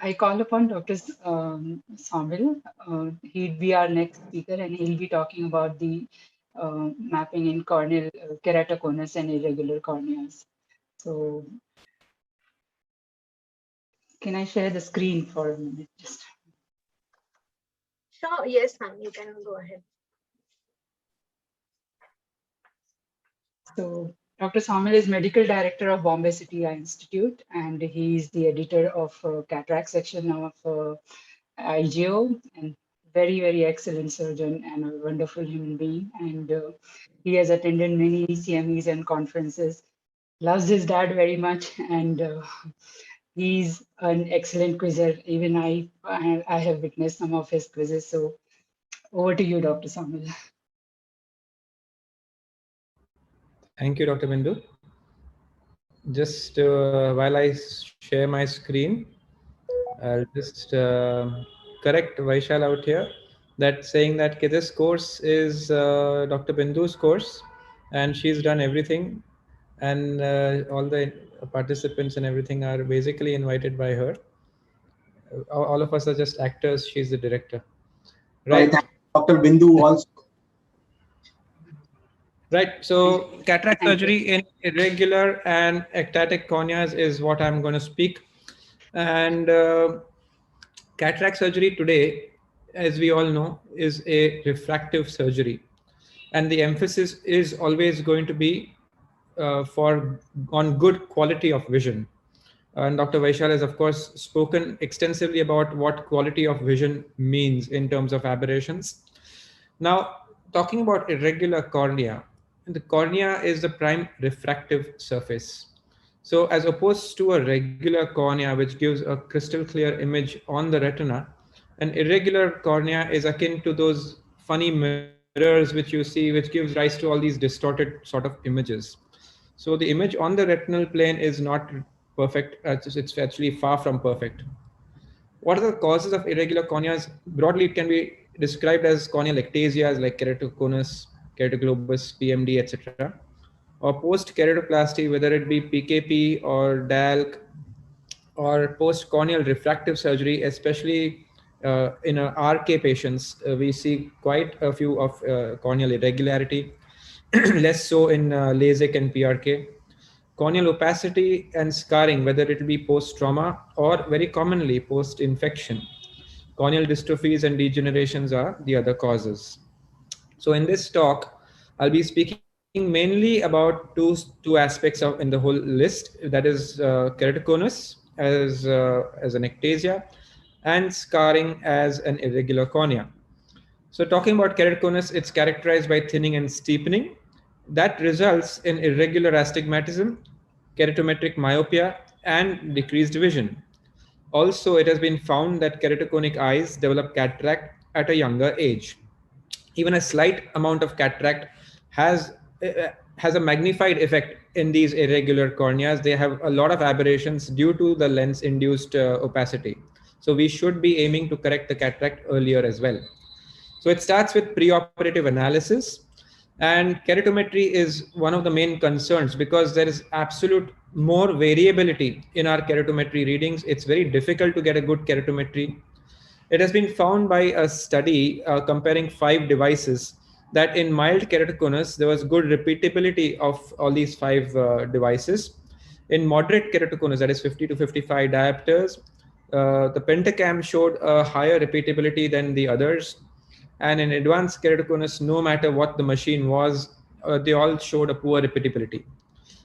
I call upon Dr. SAUMIL. He'd be our next speaker, and he'll be talking about the mapping in corneal keratoconus and irregular corneas. So, can I share the screen for a minute? Just. Sure, yes, ma'am, you can go ahead. So, Dr. SAUMIL is Medical Director of Bombay City Eye Institute, and he's the editor of cataract section of IGO, and very, very excellent surgeon and a wonderful human being. And he has attended many CMEs and conferences, loves his dad very much, and he's an excellent quizzer. Even I have witnessed some of his quizzes. So over to you, Dr. SAUMIL. Thank you, Dr. Bindu. Just while I share my screen, I'll just correct Vaishal out here, that saying that this course is Dr. Bindu's course, and she's done everything, and all the participants and everything are basically invited by her. All of us are just actors. She's the director. Right. Dr. Bindu also. Right. So cataract surgery in irregular and ectatic corneas is what I'm going to speak. And cataract surgery today, as we all know, is a refractive surgery. And the emphasis is always going to be on good quality of vision. And Dr. Vaishal has, of course, spoken extensively about what quality of vision means in terms of aberrations. Now, talking about irregular cornea, the cornea is the prime refractive surface. So as opposed to a regular cornea, which gives a crystal clear image on the retina, an irregular cornea is akin to those funny mirrors which you see, which gives rise to all these distorted sort of images. So the image on the retinal plane is not perfect. It's actually far from perfect. What are the causes of irregular corneas? Broadly, it can be described as corneal ectasias like keratoconus, keratoglobus, PMD, etc. Or post-keratoplasty, whether it be PKP or DALC, or post-corneal refractive surgery, especially in RK patients, we see quite a few of corneal irregularity, less so in LASIK and PRK. Corneal opacity and scarring, whether it be post-trauma or very commonly post-infection. Corneal dystrophies and degenerations are the other causes. So in this talk, I'll be speaking mainly about two aspects in the whole list, that is keratoconus as an ectasia and scarring as an irregular cornea. So talking about keratoconus, it's characterized by thinning and steepening. That results in irregular astigmatism, keratometric myopia, and decreased vision. Also, it has been found that keratoconic eyes develop cataract at a younger age. Even a slight amount of cataract has a magnified effect in these irregular corneas. They have a lot of aberrations due to the lens-induced opacity. So we should be aiming to correct the cataract earlier as well. So it starts with preoperative analysis, and keratometry is one of the main concerns because there is absolute more variability in our keratometry readings. It's very difficult to get a good keratometry. It has been found by a study comparing 5 devices that in mild keratoconus, there was good repeatability of all these 5 devices. In moderate keratoconus, that is 50 to 55 diopters, the pentacam showed a higher repeatability than the others. And in advanced keratoconus, no matter what the machine was, they all showed a poor repeatability.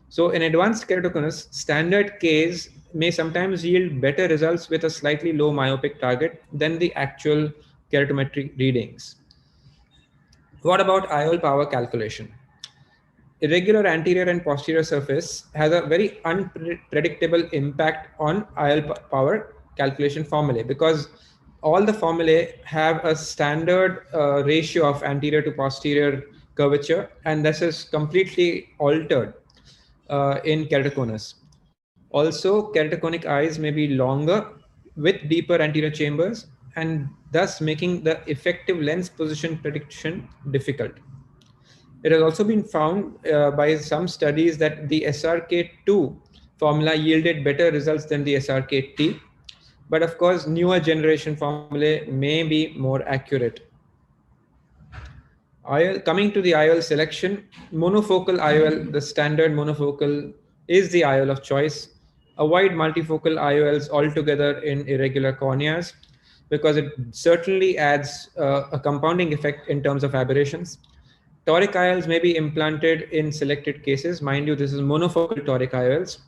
So in advanced keratoconus, standard Ks may sometimes yield better results with a slightly low myopic target than the actual keratometry readings. What about IOL power calculation? Irregular anterior and posterior surface has a very unpredictable impact on IOL power calculation formulae, because all the formulae have a standard ratio of anterior to posterior curvature, and this is completely altered in keratoconus. Also, keratoconic eyes may be longer with deeper anterior chambers, and thus making the effective lens position prediction difficult. It has also been found by some studies that the SRK2 formula yielded better results than the SRK-T. But of course, newer generation formulae may be more accurate. IOL, coming to the IOL selection, monofocal IOL, the standard monofocal is the IOL of choice. Avoid multifocal IOLs altogether in irregular corneas because it certainly adds a compounding effect in terms of aberrations. Toric IOLs may be implanted in selected cases. Mind you, this is monofocal toric IOLs.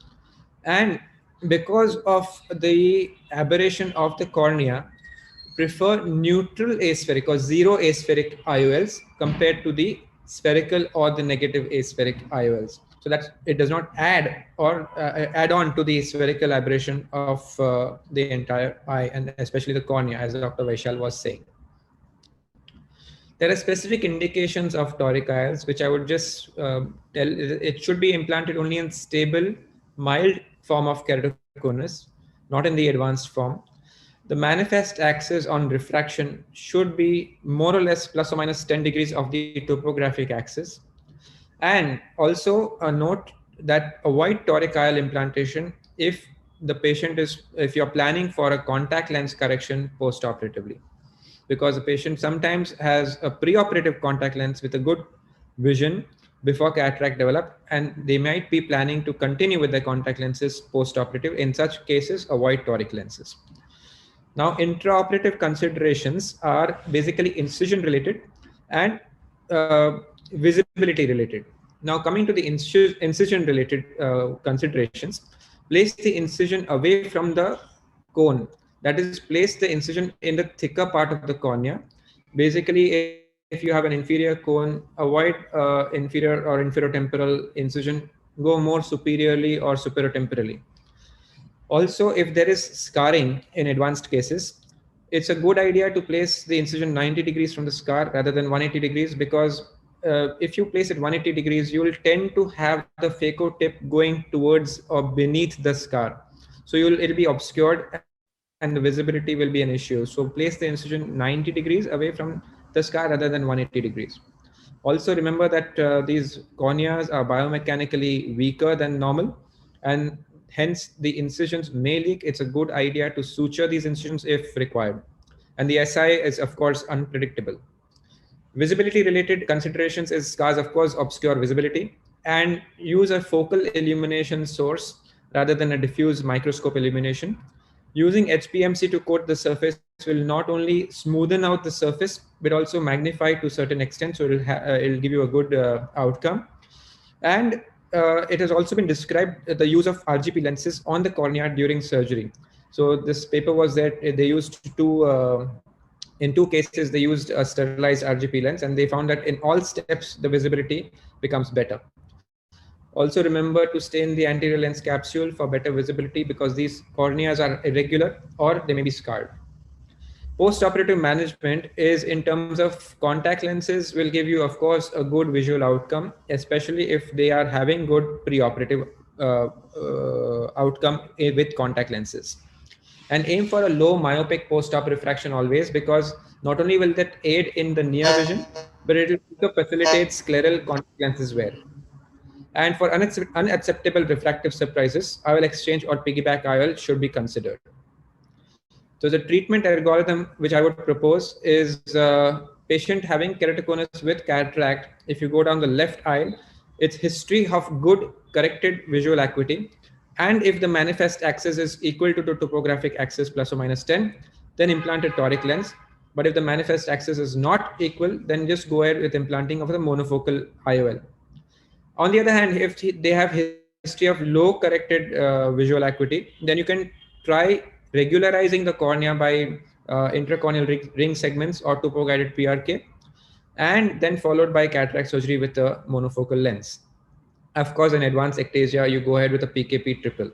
And because of the aberration of the cornea, prefer neutral aspheric or zero aspheric IOLs compared to the spherical or the negative aspheric IOLs. So that it does not add or add on to the spherical aberration of the entire eye and especially the cornea, as Dr. Vaishal was saying. There are specific indications of toric IOLs, which I would just tell. It should be implanted only in stable, mild form of keratoconus, not in the advanced form. The manifest axis on refraction should be more or less plus or minus 10 degrees of the topographic axis. And also a note that avoid toric IOL implantation if you're planning for a contact lens correction post-operatively, because the patient sometimes has a preoperative contact lens with a good vision before cataract develop, and they might be planning to continue with their contact lenses post-operative. In such cases, avoid toric lenses. Now, intraoperative considerations are basically incision related and visibility related. Now, coming to the incision related considerations, place the incision away from the cone. That is, place the incision in the thicker part of the cornea. Basically, if you have an inferior cone, avoid inferior or inferotemporal incision. Go more superiorly or superotemporally. Also, if there is scarring in advanced cases, it's a good idea to place the incision 90 degrees from the scar rather than 180 degrees, because if you place it 180 degrees, you will tend to have the phaco tip going towards or beneath the scar. So it'll be obscured and the visibility will be an issue. So place the incision 90 degrees away from the scar rather than 180 degrees. Also remember that these corneas are biomechanically weaker than normal, and hence the incisions may leak. It's a good idea to suture these incisions if required. And the SI is of course unpredictable. Visibility related considerations is scars, of course, obscure visibility, and use a focal illumination source rather than a diffuse microscope illumination. Using HPMC to coat the surface will not only smoothen out the surface, but also magnify to a certain extent. So it'll give you a good outcome. And it has also been described the use of Rgb lenses on the cornea during surgery. So this paper was that they used in two cases, they used a sterilized Rgb lens, and they found that in all steps, the visibility becomes better. Also remember to stay in the anterior lens capsule for better visibility, because these corneas are irregular or they may be scarred. Post-operative management is in terms of contact lenses will give you, of course, a good visual outcome, especially if they are having good preoperative outcome with contact lenses. And aim for a low myopic post-op refraction always, because not only will that aid in the near vision, but it will also facilitate scleral contact lenses wear. And for unacceptable refractive surprises, IOL exchange or piggyback IOL should be considered. So the treatment algorithm which I would propose is patient having keratoconus with cataract. If you go down the left eye, it's history of good corrected visual acuity. And if the manifest axis is equal to the topographic axis plus or minus 10, then implant a toric lens. But if the manifest axis is not equal, then just go ahead with implanting of the monofocal IOL. On the other hand, if they have history of low corrected visual acuity, then you can try regularizing the cornea by intracorneal ring segments or topo-guided PRK, and then followed by cataract surgery with a monofocal lens. Of course, in advanced ectasia, you go ahead with a PKP triple.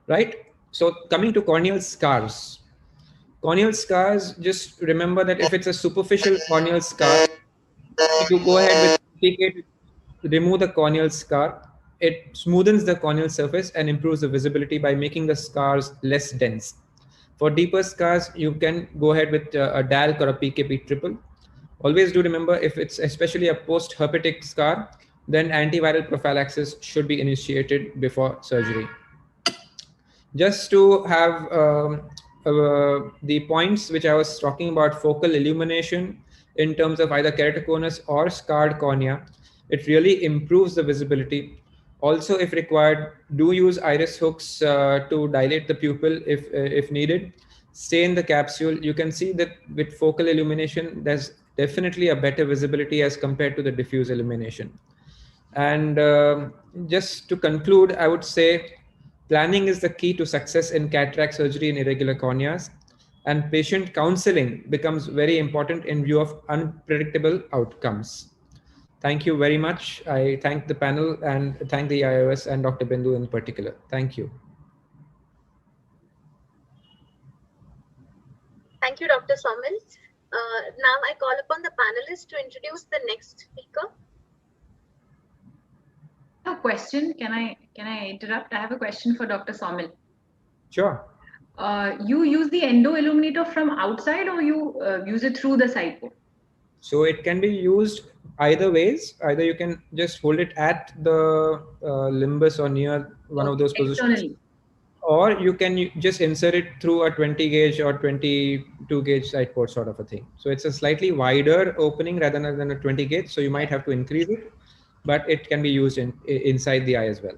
Right? So coming to corneal scars. Corneal scars, just remember that if it's a superficial corneal scar, you go ahead with PK to remove the corneal scar. It smoothens the corneal surface and improves the visibility by making the scars less dense. For deeper scars, you can go ahead with a DALC or a PKP triple. Always do remember, if it's especially a post-herpetic scar, then antiviral prophylaxis should be initiated before surgery. Just to have the points which I was talking about, focal illumination in terms of either keratoconus or scarred cornea, it really improves the visibility. Also, if required, do use iris hooks to dilate the pupil if needed. Stay in the capsule. You can see that with focal illumination, there's definitely a better visibility as compared to the diffuse illumination. And just to conclude, I would say planning is the key to success in cataract surgery in irregular corneas, and patient counseling becomes very important in view of unpredictable outcomes. Thank you very much. I thank the panel and thank the IOS and Dr. Bindu in particular. Thank you. Thank you, Dr. Saumil. Now I call upon the panelists to introduce the next speaker. A question. Can I interrupt? I have a question for Dr. Saumil. Sure. You use the endo illuminator from outside, or you use it through the side port? So it can be used either ways. Either you can just hold it at the limbus or near one of those positions, or you can just insert it through a 20 gauge or 22 gauge side port sort of a thing. So it's a slightly wider opening rather than a 20 gauge. So you might have to increase it, but it can be used inside the eye as well.